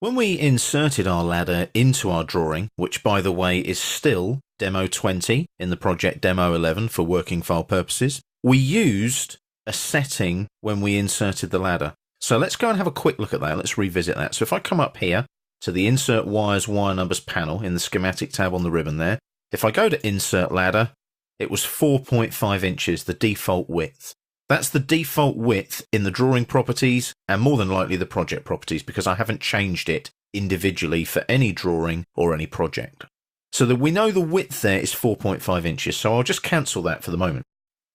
When we inserted our ladder into our drawing, which by the way is still demo 20 in the project demo 11 for working file purposes, we used a setting when we inserted the ladder. So let's go and have a quick look at that. Let's revisit that. So if I come up here to the Insert Wires, Wire Numbers panel in the Schematic tab on the ribbon there, if I go to Insert Ladder, it was 4.5 inches, the default width. That's the default width in the drawing properties and more than likely the project properties because I haven't changed it individually for any drawing or any project. So that we know the width there is 4.5 inches, so I'll just cancel that for the moment.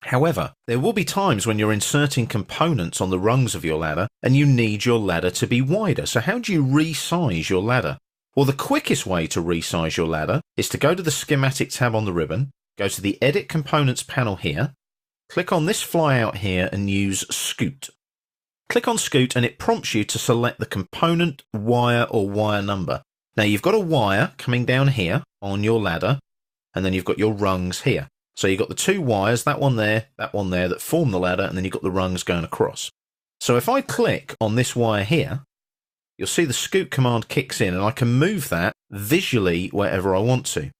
However, there will be times when you're inserting components on the rungs of your ladder and you need your ladder to be wider. So how do you resize your ladder? Well, the quickest way to resize your ladder is to go to the Schematic tab on the ribbon, go to the Edit Components panel here, click on this flyout here and use Scoot. Click on Scoot and it prompts you to select the component, wire or wire number. Now you've got a wire coming down here on your ladder and then you've got your rungs here. So you've got the two wires, that one there, that form the ladder, and then you've got the rungs going across. So if I click on this wire here, you'll see the Scoot command kicks in and I can move that visually wherever I want to.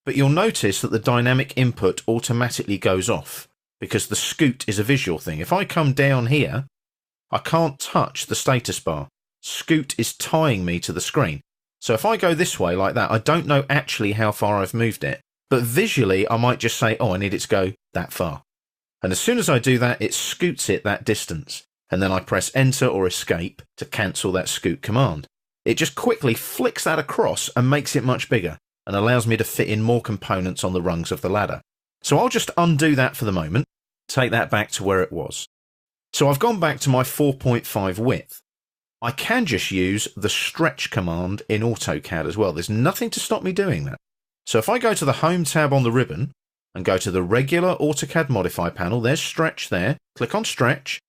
But you'll notice that the dynamic input automatically goes off because the Scoot is a visual thing. If I come down here, I can't touch the status bar. Scoot is tying me to the screen. So if I go this way like that, I don't know actually how far I've moved it. But visually, I might just say, oh, I need it to go that far. And as soon as I do that, it scoots it that distance. And then I press Enter or Escape to cancel that Scoot command. It just quickly flicks that across and makes it much bigger and allows me to fit in more components on the rungs of the ladder. So I'll just undo that for the moment, take that back to where it was. So I've gone back to my 4.5 width. I can just use the Stretch command in AutoCAD as well. There's nothing to stop me doing that. So if I go to the Home tab on the ribbon and go to the regular AutoCAD Modify panel, there's Stretch there, click on Stretch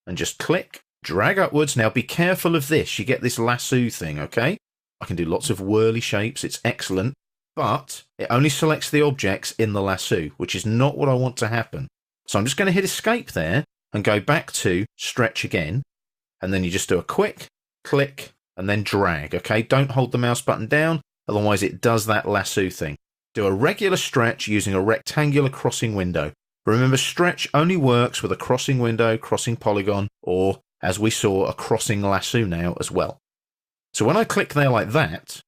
and just click, drag upwards. Now be careful of this, you get this lasso thing, okay? I can do lots of whirly shapes, it's excellent, but it only selects the objects in the lasso, which is not what I want to happen. So I'm just going to hit Escape there and go back to Stretch again, and then you just do a quick click and then drag, okay? Don't hold the mouse button down. Otherwise it does that lasso thing. Do a regular stretch using a rectangular crossing window. Remember, stretch only works with a crossing window, crossing polygon, or as we saw, a crossing lasso now as well. So when I click there like that,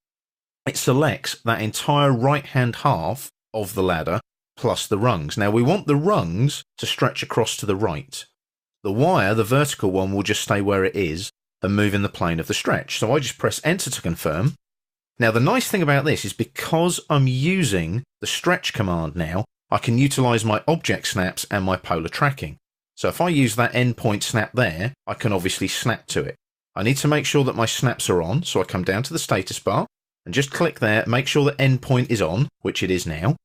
it selects that entire right-hand half of the ladder plus the rungs. Now we want the rungs to stretch across to the right. The wire, the vertical one, will just stay where it is and move in the plane of the stretch. So I just press Enter to confirm. Now, the nice thing about this is because I'm using the Stretch command now, I can utilize my object snaps and my polar tracking. So if I use that endpoint snap there, I can obviously snap to it. I need to make sure that my snaps are on, so I come down to the status bar and just click there, make sure that endpoint is on, which it is now.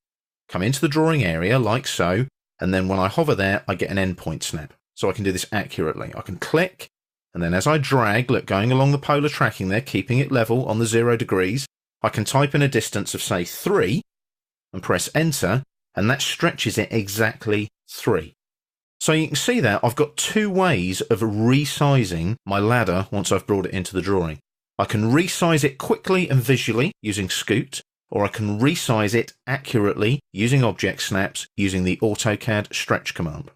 Come into the drawing area like so, and then when I hover there, I get an endpoint snap. So I can do this accurately. I can click, and then as I drag, look, going along the polar tracking there, keeping it level on the 0 degrees, I can type in a distance of, say, 3 and press Enter, and that stretches it exactly 3. So you can see that I've got two ways of resizing my ladder once I've brought it into the drawing. I can resize it quickly and visually using Scoot, or I can resize it accurately using object snaps using the AutoCAD Stretch command.